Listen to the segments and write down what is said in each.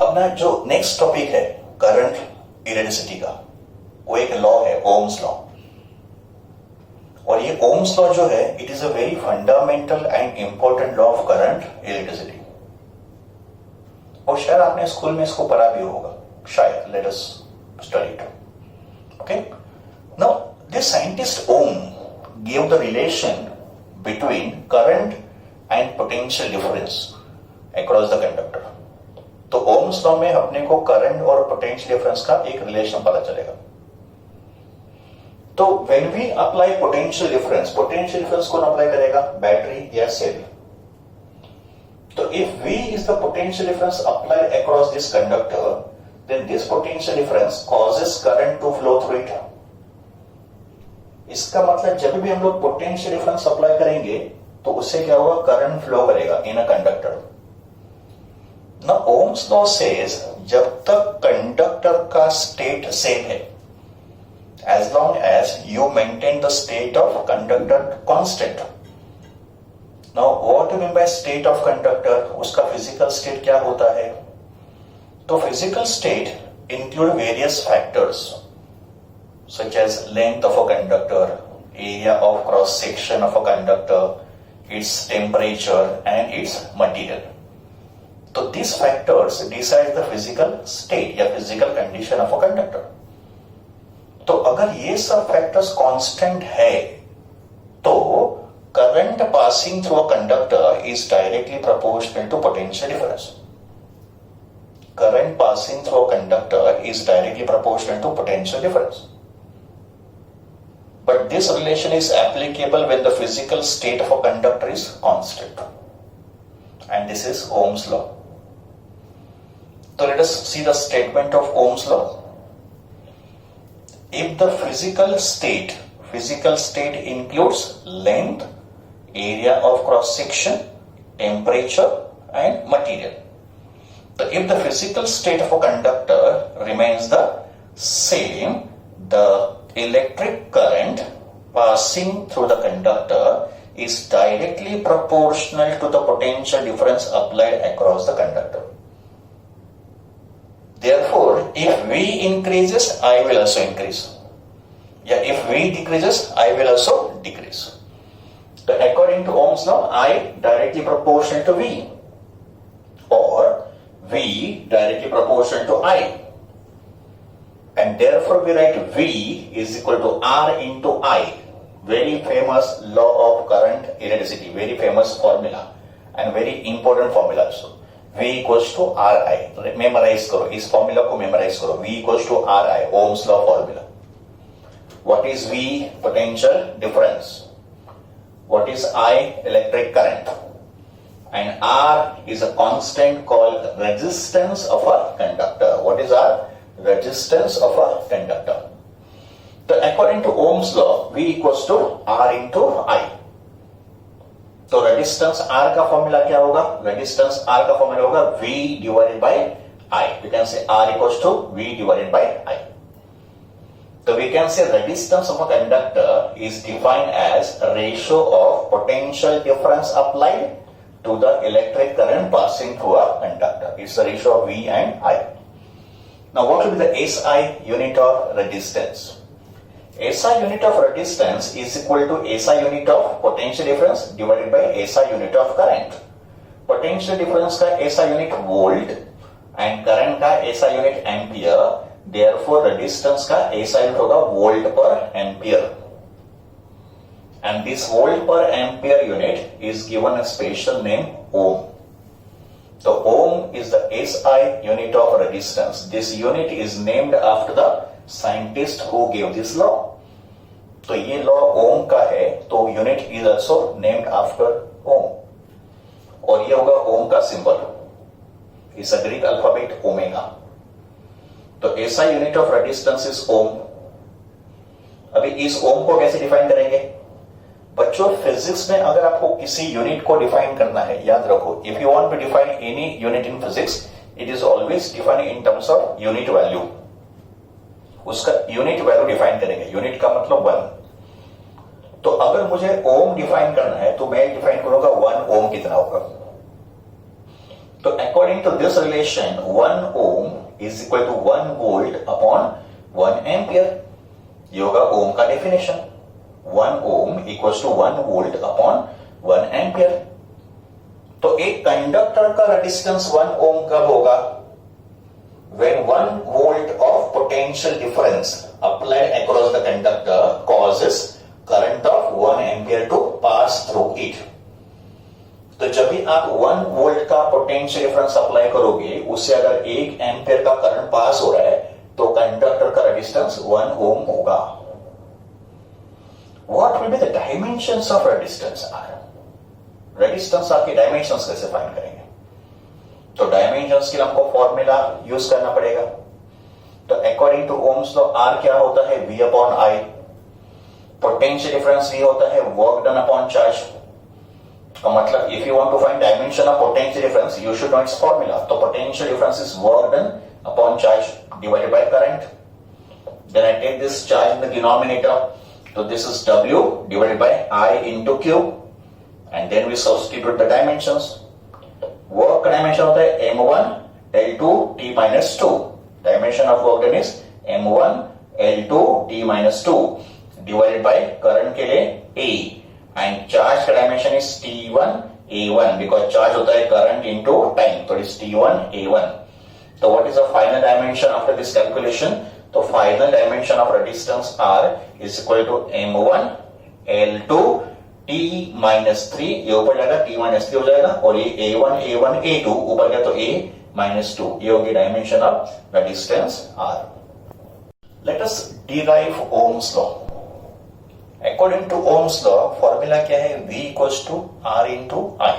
अपना जो next topic है करंट इलेक्ट्रिसिटी का, वो एक लॉ है ओम्स लॉ। और ये ओम्स लॉ जो है it is a very fundamental and important law of current electricity. और शायद आपने स्कूल में इसको पढ़ा भी होगा, शायद। Let us study it. Okay, now this scientist Ohm give the relation between current and potential difference across the conductor. तो ओम्स लॉ में अपने को करंट और पोटेंशियल डिफरेंस का एक रिलेशन पता चलेगा। तो when we apply potential difference कौन अप्लाई करेगा? बैटरी या सेल। तो if V is the potential difference applied across this conductor, then this potential difference causes current to flow through it. इसका मतलब जब भी हम लोग पोटेंशियल डिफरेंस अप्लाई करेंगे तो उससे क्या होगा? करंट फ्लो करेगा इन अ कंडक्टर। ना ओम्स लॉ सेज जब तक कंडक्टर का स्टेट सेम है, as long as you maintain the state of conductor constant. Now what you mean by state of conductor? उसका फिजिकल स्टेट क्या होता है? तो physical state include various factors such as length of a conductor, area of cross section of a conductor, its temperature and its material. So these factors decide the physical state या physical condition of a conductor. तो अगर ये सब factors constant है तो current passing through a conductor is directly proportional to potential difference. Current passing through a conductor is directly proportional to potential difference. But this relation is applicable when the physical state of a conductor is constant. And this is Ohm's law. So let us see the statement of Ohm's law. If the physical state includes length, area of cross section, temperature and material. So if the physical state of a conductor remains the same, the electric current passing through the conductor is directly proportional to the potential difference applied across the conductor. Therefore, if V increases, I will also increase. Yeah, if V decreases, I will also decrease. So according to Ohm's law, I directly proportional to V, or V directly proportional to I. And therefore we write V is equal to R into I. Very famous law of current electricity, very famous formula and very important formula also. V equals to RI. Memorize करो, इस formula को memorize करो. V equals to RI, Ohm's law formula. What is V? Potential difference. What is I? Electric current. And R is a constant called resistance of a conductor. What is R? Resistance of a conductor. So according to Ohm's law, V equals to R into I. तो resistance R का formula क्या होगा? Resistance R का formula होगा V divided by I. We can say R equals to V divided by I. So we can say resistance of a conductor is defined as a ratio of potential difference applied to the electric current passing through a conductor. It's the ratio of V and I. Now what will be the SI unit of resistance? SI unit of resistance is equal to SI unit of potential difference divided by SI unit of current. Potential difference का SI unit volt and current का SI unit ampere. Therefore resistance का SI unit होगा volt per ampere. And this volt per ampere unit is given a special name ohm. So ohm is the SI unit of resistance. This unit is named after the scientist who gave this law. तो ये law ओम का है, तो unit is also named after Ohm. और ये होगा ohm का symbol, is a Greek alphabet omega. तो SI unit of resistance is ohm. अभी इस ओम को कैसे डिफाइन करेंगे? बच्चों फिजिक्स में अगर आपको किसी यूनिट को डिफाइन करना है, याद रखो, if you want to define any unit in physics, it is always define in terms of unit value. उसका यूनिट वैल्यू डिफाइन करेंगे। यूनिट का मतलब 1। तो अगर मुझे ओम डिफाइन करना है तो मैं डिफाइन करूंगा 1 ओम कितना होगा। तो according to this relation 1 ohm is equal to 1 volt upon 1 ampere. ये होगा ओम का definition. 1 ohm equals to 1 volt upon 1 ampere. तो एक कंडक्टर का रेजिस्टेंस 1 ohm कब होगा? When 1 volt of potential difference applied across the conductor causes current of 1 ampere to pass through it. तो जब भी आप 1 वोल्ट का पोटेंशियल डिफरेंस अप्लाई करोगे, उससे अगर 1 एम्पियर का करंट पास हो रहा है तो कंडक्टर का रेजिस्टेंस 1 ओम होगा. What will be the dimensions of resistance R? Resistance आपके डायमेंशंस कैसे फाइंड करेंगे? तो डायमेंशंस के लिए हमको फॉर्मूला यूज करना पड़ेगा. तो according to Ohm's law R क्या होता है? V अपॉन आई. पोटेंशियल डिफरेंस V होता है वर्क डन अपॉन चार्ज. का मतलब if you want to find dimension of potential difference you should know its formula. तो potential difference is work done upon charge divided by current. Then I take this charge in the denominator. तो this is W divided by I into Q and then we substitute the dimensions. Work का dimension होता है M1 L2 T minus 2. Dimension of work done is M1 L2 T minus 2 divided by current के लिए A and charge का dimension is T1 A1 because charge होता है current into time. तो is T1 A1. तो what is the final dimension after this calculation? तो final dimension of resistance R is equal to M1 L2 T minus 3. ये ऊपर जाएगा T minus 3 हो जाएगा और ये A1 A1 A2 ऊपर गया तो A minus 2. ये होगी dimension of resistance R. Let us derive Ohm's law. According to Ohm's law formula क्या है? V equals to R into I,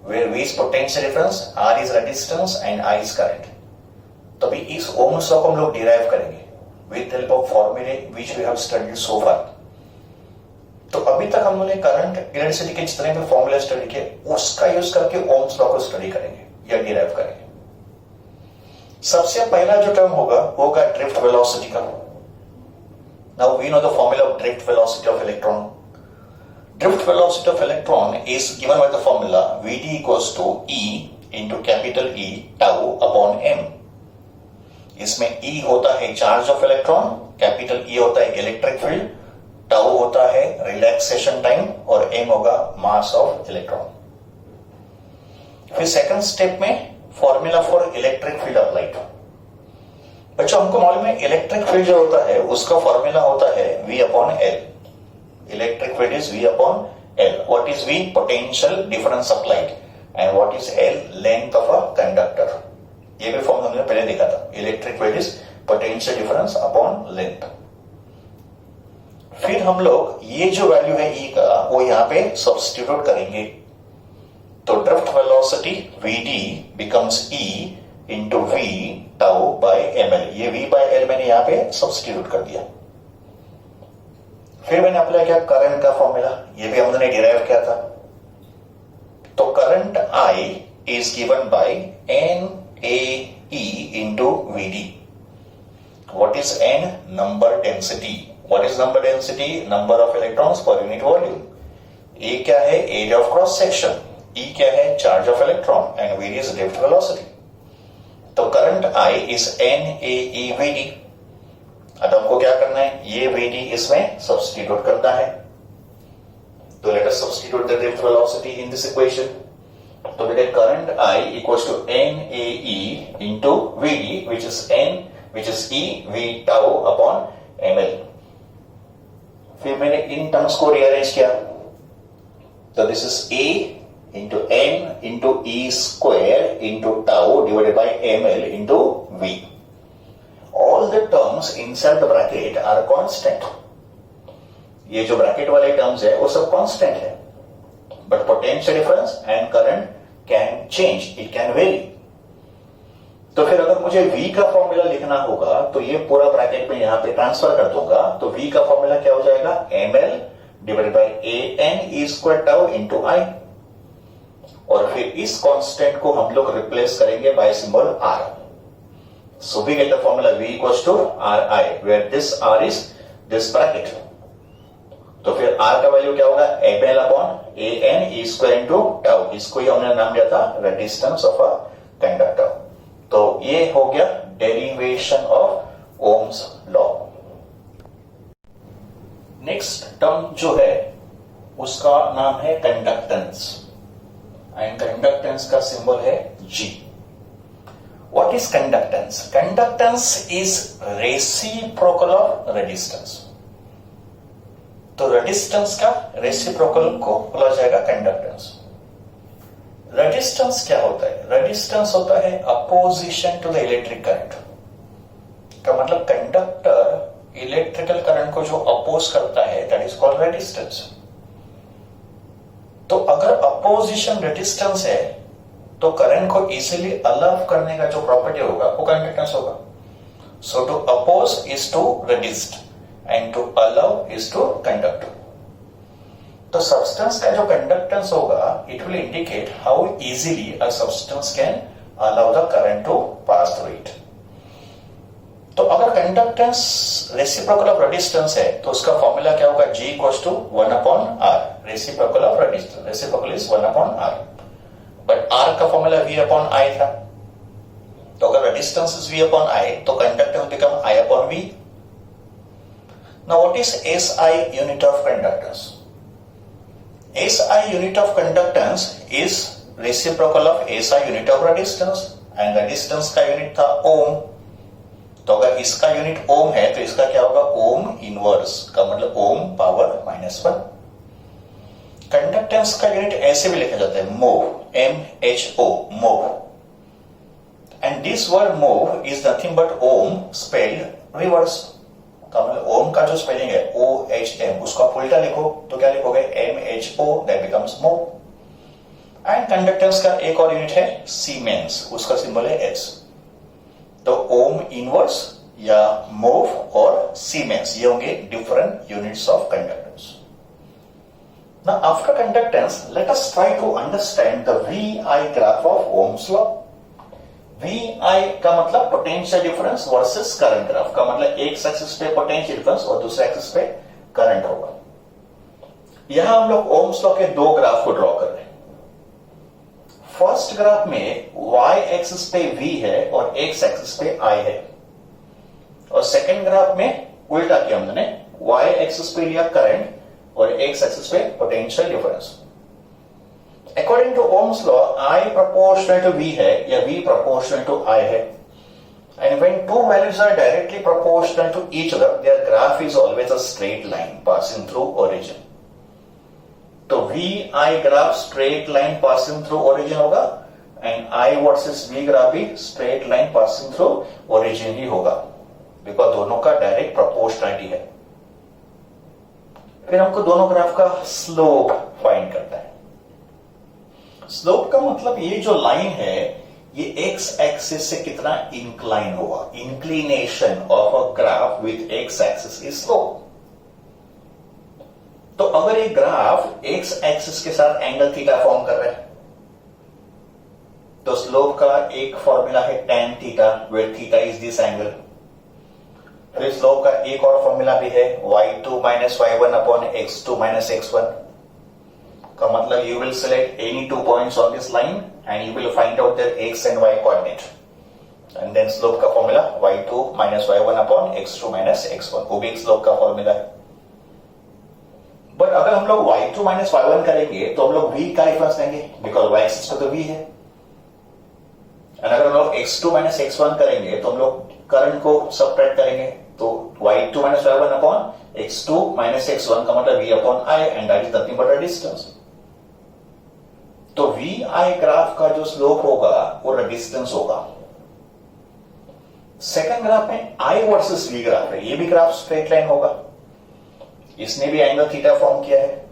where V is potential difference, R is resistance and I is current. तभी इस Ohm's law को हम लोग derive करेंगे with help of formulae which we have studied so far. तो अभी तक हम लोगों ने करंट इलेक्ट्रिसिटी के जितने भी फॉर्मूले स्टडी किए उसका यूज करके ओम्स लॉ को स्टडी करेंगे या डिराइव करेंगे. सबसे पहला जो टर्म होगा ड्रिफ्ट वेलोसिटी का. Now we know the formula of drift velocity of electron. Drift velocity of electron is given by the formula Vd equals to E into capital E tau upon m. इसमें E होता है charge of electron, capital E होता है electric field, tau होता है relaxation time और m होगा mass of electron. फिर सेकंड स्टेप में formula for electric field applied. बच्चों हमको मालूम है इलेक्ट्रिक फील्ड जो होता है उसका फॉर्मूला होता है V upon L. Electric field is V upon L. What is V? Potential difference applied. And what is L? Length of a conductor. ये भी फॉर्मूला हमने पहले देखा था. Electric field is potential difference upon length. फिर हम लोग ये जो वैल्यू है E का वो यहां पे सब्स्टिट्यूट करेंगे. तो drift velocity Vd becomes E into V tau by ml. ये V बाय L मैंने यहां पे सब्स्टिट्यूट कर दिया. फिर मैंने अप्लाई किया करंट का फॉर्मूला. ये भी हमने डिराइव किया था. तो current I is given bye NAE into Vd. What is N? Number density. What is number density? Number of electrons per unit volume. A क्या है? Area of cross section. E क्या है? Charge of electron. And V is drift velocity. तो current I is NAEVD. अब हमको क्या करना है? ये VD इसमें सब्स्टिट्यूट करना है. तो let us substitute the drift velocity in this equation. तो we get current I equals to NAE into VD, which is E V tau upon ml. फिर मैंने इन टर्म्स को रीअरेंज किया. तो this is A into N into E square into tau divided by ml into V. All the terms inside the bracket are constant. ये जो bracket वाले terms है वो सब कांस्टेंट है. But potential difference and current can change, it can very. तो फिर अगर मुझे V का फॉर्मूला लिखना होगा तो ये पूरा ब्रैकेट में यहां पे ट्रांसफर कर दूंगा. तो V का फॉर्मूला क्या हो जाएगा? ml divided by AN E square tau into I. और फिर इस कांस्टेंट को हम लोग रिप्लेस करेंगे by symbol R. So we get the formula V equals to RI, where this R is this bracket. तो फिर R का वैल्यू क्या होगा, ml upon an e square into tau. इसको ही हमने नाम दिया था रेजिस्टेंस ऑफ अ कंडक्टर। तो ये हो गया derivation of Ohm's law. Next term जो है उसका नाम है कंडक्टेंस, एंड कंडक्टेंस का सिंबल है G। What is conductance? Conductance is reciprocal of resistance. तो रेजिस्टेंस का रेसिप्रोकल को बोला जाएगा कंडक्टेंस। रेजिस्टेंस क्या होता है? रेजिस्टेंस होता है opposition to the electric current. का मतलब कंडक्टर इलेक्ट्रिकल करंट को जो अपोज करता है दैट इज कॉल्ड रेजिस्टेंस। तो अगर अपोजिशन रेजिस्टेंस है तो करंट को इजीली अलाउ करने का जो प्रॉपर्टी होगा वो कंडक्टेंस होगा। So to oppose is to resist and to allow is to conduct. तो सब्सटेंस का जो कंडक्टेंस होगा it will indicate how easily a substance can allow the current to pass through it. तो अगर conductance reciprocal of resistance है तो उसका formula क्या होगा, G equals to 1 upon R। Reciprocal of resistance, reciprocal is 1 upon R, but R का formula V upon I था। तो अगर resistance is V upon I तो conductance become I upon V। Now what is SI unit of conductance? SI unit of conductance is reciprocal of SI unit of resistance, and resistance का unit था ओम। तो अगर इसका unit ओम है तो इसका क्या होगा, ओम इनवर्स, का मतलब ओम पावर -1। कंडक्टेंस का यूनिट ऐसे भी लिखा जाता है mho, MHO, mho. And this word mho is nothing but ohm spelled reverse. का मतलब ओम का जो स्पेलिंग है OHM, उसको आप उल्टा लिखो तो क्या लिखोगे, MHO, that becomes mauve. And conductance का एक और यूनिट है सीमेंस, उसका सिंबल है S। तो ओम इनवर्स या मोव और सीमेंस ये होंगे different units of conductance. Now after conductance let us try to understand the VI graph of Ohm's law. VI का मतलब potential difference versus current graph. का मतलब एक एक्सिस पे पोटेंशियल डिफरेंस और दूसरे एक्सिस पे करंट होगा। यहां हम लोग ओम्स लॉ के दो ग्राफ को ड्रॉ कर रहे हैं। फर्स्ट ग्राफ में y एक्सिस पे V है और x एक्सिस पे I है, और सेकेंड ग्राफ में उल्टा किया हमने, y एक्सिस पे लिया करंट और x एक्सिस पे potential difference. According to Ohm's law I proportional to V है या V प्रोपोर्शनल टू I है, and when two values are directly proportional to each other their graph is always a straight line passing through origin। तो VI graph straight line passing through origin होगा, and I versus V graph भी straight line passing through origin ही होगा, because दोनों का direct proportionality है। फिर हमको दोनों ग्राफ का स्लोप फाइंड करना है। स्लोप का मतलब ये जो लाइन है ये एक्स एक्सिस से कितना इंक्लाइन होगा, inclination of a graph with x axis is slope. तो अगर एक ग्राफ एक्स एक्सिस के साथ एंगल थीटा फॉर्म कर रहा है तो स्लोप का एक फॉर्मूला है tan theta, where theta is this angle. फिर स्लोप का एक और फॉर्मूला भी है y2 minus y1 upon x2 minus x1। का मतलब you will select any two points on this line and you will find out their x and y coordinate, and then slope का formula y2 minus y1 upon x2 minus x1, वो भी एक slope का formula है। But अगर हम लोग y2 minus y1 करेंगे तो हम लोग v का डिफरेंस लेंगे, बिकॉज y एक्सिस पे तो v है। और अगर हम लोग x2 माइनस x1 करेंगे तो हम लोग करंट को सबट्रैक्ट करेंगे, तो y2 minus y1 upon x2 minus x1 का मतलब v upon I, and that is nothing but a distance. तो VI ग्राफ का जो स्लोप होगा वो रेजिस्टेंस होगा। सेकंड ग्राफ में I वर्सेस V ग्राफ है, ये भी ग्राफ स्ट्रेट लाइन होगा, इसने भी एंगल थीटा फॉर्म किया है।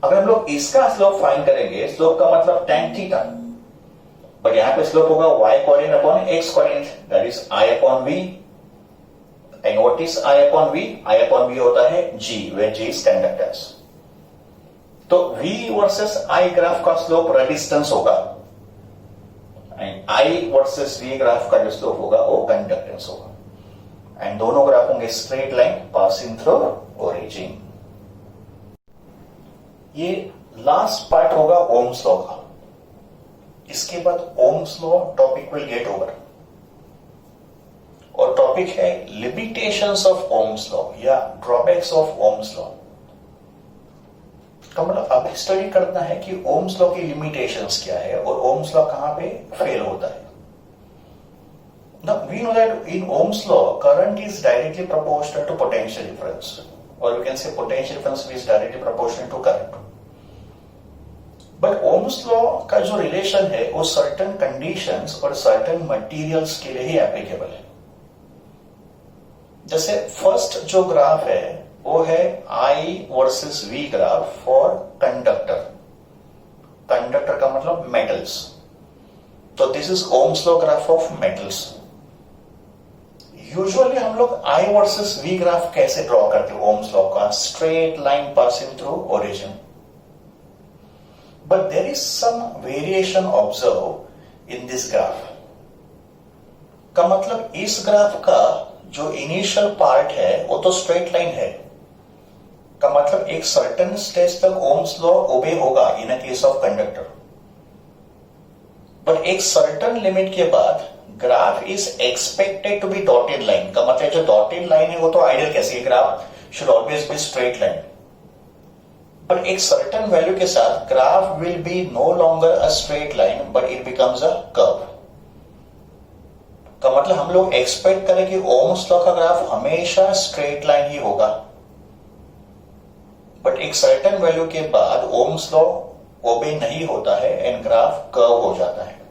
अगर हम लोग इसका स्लोप फाइंड करेंगे, स्लोप का मतलब tan थीटा, बट यहां पे स्लोप होगा y coordinate upon x coordinate, that is I upon V। And what is I upon V? I upon V होता है G, where G is conductance. तो V versus I graph का slope resistance होगा, and I versus V graph का जो slope होगा वो conductance होगा, एंड दोनों ग्राफ होंगे straight line passing through origin. ये लास्ट पार्ट होगा ओम्स लॉ का। इसके बाद Ohm's law topic will get over, और टॉपिक है लिमिटेशंस ऑफ ओम्स लॉ या ड्रॉबैक्स ऑफ ओम्स लॉ। का मतलब अब स्टडी करना है कि ओम्स लॉ की लिमिटेशंस क्या है और ओम्स लॉ कहां पे फेल होता है। Now we know that in Ohm's law, current is directly proportional to potential difference, or we can say potential difference is directly proportional to current. But Ohm's law का जो relation है वो certain conditions और certain materials के लिए ही applicable है। जैसे first जो ग्राफ है वो है I versus V graph for conductor. Conductor का मतलब मेटल्स, तो this is Ohm's law graph of metals. Usually हम लोग I वर्सेस V ग्राफ कैसे ड्रॉ करते हैं ओम्स लॉ का? Straight line passing through origin. But there is some variation observe in this graph. का मतलब इस ग्राफ का जो इनिशियल पार्ट है वो तो स्ट्रेट लाइन है, का मतलब एक सर्टेन स्टेज तक ओम्स लॉ ओबे होगा in a case of conductor. But एक सर्टेन लिमिट के बाद graph is expected to be dotted line. का मतलब जो डॉटेड लाइन है वो तो आइडियल कैसे, graph should always be straight line. But एक सर्टेन वैल्यू के साथ graph will be no longer a straight line but it becomes a curve. का मतलब हम लोग एक्सपेक्ट करें कि ओम्स लॉ का ग्राफ हमेशा स्ट्रेट लाइन ही होगा, बट एक सर्टेन वैल्यू के बाद ओम्स लॉ ओबे नहीं होता है एंड ग्राफ कर्व हो जाता है।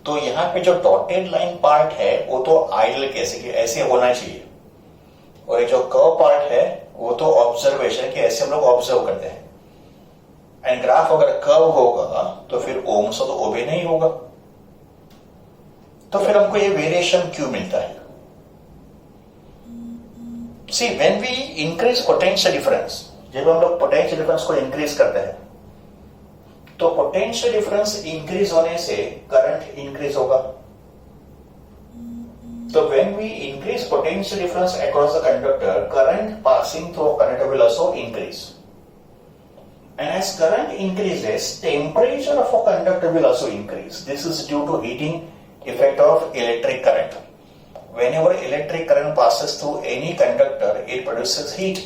तो यहां पे जो डॉटेड लाइन पार्ट है वो तो आइडियल कैसे कि ऐसे होना चाहिए, और ये जो कर्व पार्ट है वो तो ऑब्जर्वेशन कि ऐसे हम लोग ऑब्जर्व करते हैं। एंड ग्राफ अगर कर्व होगा तो फिर ओम्स तो ओबे नहीं होगा। तो फिर हमको ये वेरिएशन क्यों मिलता है? See when we increase potential difference, जब हम लोग पोटेंशियल डिफरेंस को इंक्रीज करते हैं तो पोटेंशियल डिफरेंस इंक्रीज होने से करंट इंक्रीज होगा। तो when we increase potential difference across the conductor, current passing through conductor will also increase, and as current increases temperature of a conductor will also increase. This is due to heating effect of electric current. Whenever electric current passes through any conductor, it produces heat.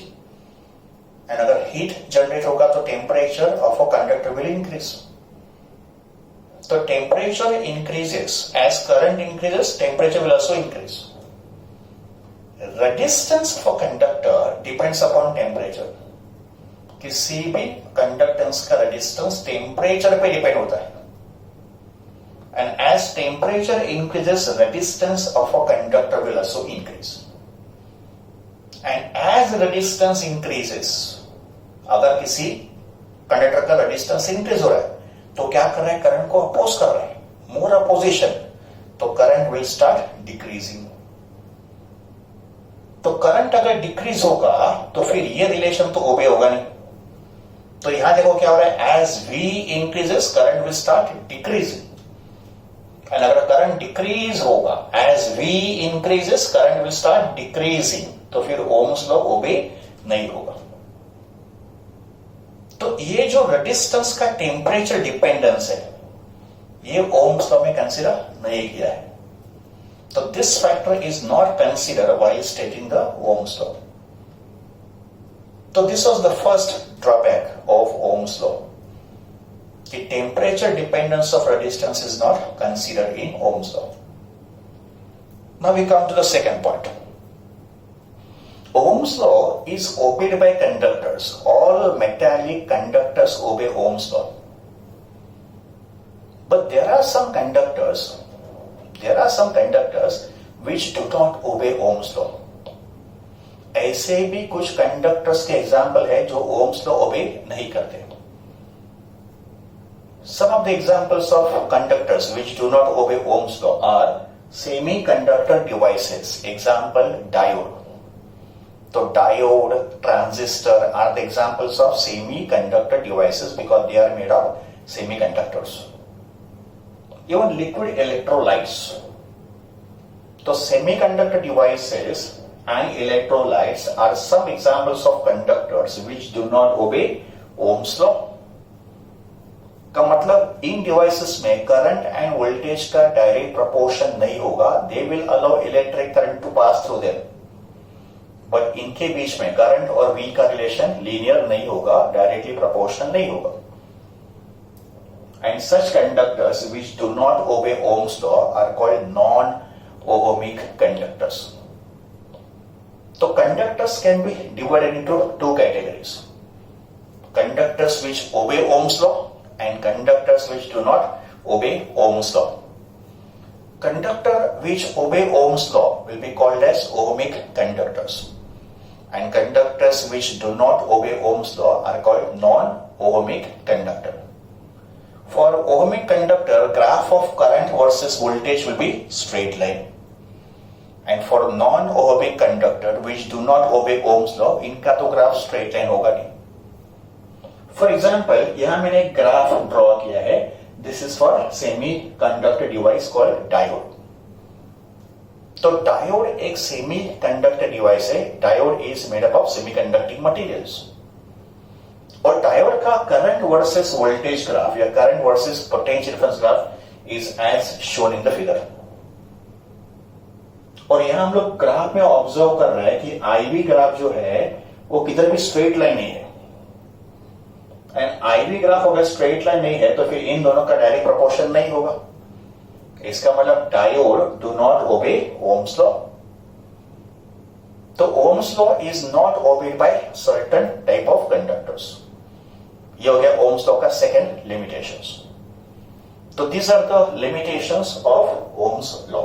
And अगर heat generate होगा तो temperature of a conductor will increase. So temperature increases as current increases, temperature will also increase. Resistance of a conductor depends upon temperature. किसी भी conductance का resistance temperature पे depend होता है. And as temperature increases, resistance of a conductor will also increase. And as resistance increases, अगर किसी conductor का resistance increase हो रहा है तो क्या कर रहा है, करंट को अपोज कर रहा है, मोर अपोजिशन, तो करंट विल स्टार्ट डिक्रीजिंग। तो करंट अगर डिक्रीज होगा तो फिर ये रिलेशन तो ओबे होगा नहीं। तो यहां देखो क्या हो रहा है, as V increases current will start decreasing, and अगर करंट डिक्रीज होगा as V increases current will start decreasing, तो फिर ओम्स लॉ ओबे नहीं होगा। तो ये जो रेजिस्टेंस का टेम्परेचर डिपेंडेंस है ये ओम्स लॉ में कंसीडर नहीं किया है। तो this factor is not consider while stating the Ohm's law. तो this was the first drawback of Ohm's law, कि temperature dependence of resistance is not considered in Ohm's law. Now we come to the second point. Ohm's law is obeyed by conductors. All metallic conductors obey Ohm's law. But there are some conductors which do not obey Ohm's law. ऐसे भी कुछ conductors के example है जो ohms law ओबे नहीं करते। Some of the examples of conductors which do not obey Ohm's law are semiconductor devices. Example, diode. So diode, transistor are the examples of semiconductor devices because they are made of semiconductors. Even liquid electrolytes. So semiconductor devices and electrolytes are some examples of conductors which do not obey Ohm's law का मतलब इन devices में current and voltage का direct proportion नहीं होगा. They will allow electric current to pass through them, but इनके बीच में करंट और V का रिलेशन लीनियर नहीं होगा, डायरेक्टली प्रोपोर्शनल नहीं होगा. And such conductors which do not obey Ohm's law are called non ohmic conductors. तो conductors can be divided into two categories. Conductors which obey Ohm's law and conductors which do not obey Ohm's law. Conductor which obey Ohm's law will be called as ohmic conductors, and conductors which do not obey Ohm's law are called non-ohmic conductor. For ohmic conductor, graph of current versus voltage will be straight line, and for non-ohmic conductor which do not obey Ohm's law, इनका तो graph straight line होगा नहीं. For example यहां मैंने एक graph draw किया है. This is for semi conductor device called diode. तो डायोड एक सेमी कंडक्टर डिवाइस है. Diode is made up of semi conducting materials. और डायोड का करंट वर्सेस वोल्टेज ग्राफ या current versus potential difference graph is as shown in the figure. और यहां हम लोग ग्राफ में ऑब्जर्व कर रहे हैं कि आईवी ग्राफ जो है वो किधर भी स्ट्रेट लाइन नहीं है. एंड आईवी ग्राफ अगर स्ट्रेट लाइन नहीं है तो फिर इन दोनों का डायरेक्ट प्रोपोर्शन नहीं होगा. इसका मतलब diode do not obey Ohm's law. तो Ohm's law is not obeyed by certain type of conductors. ये हो गया ओम्स लॉ का सेकेंड लिमिटेशंस. तो these are the limitations of Ohm's law.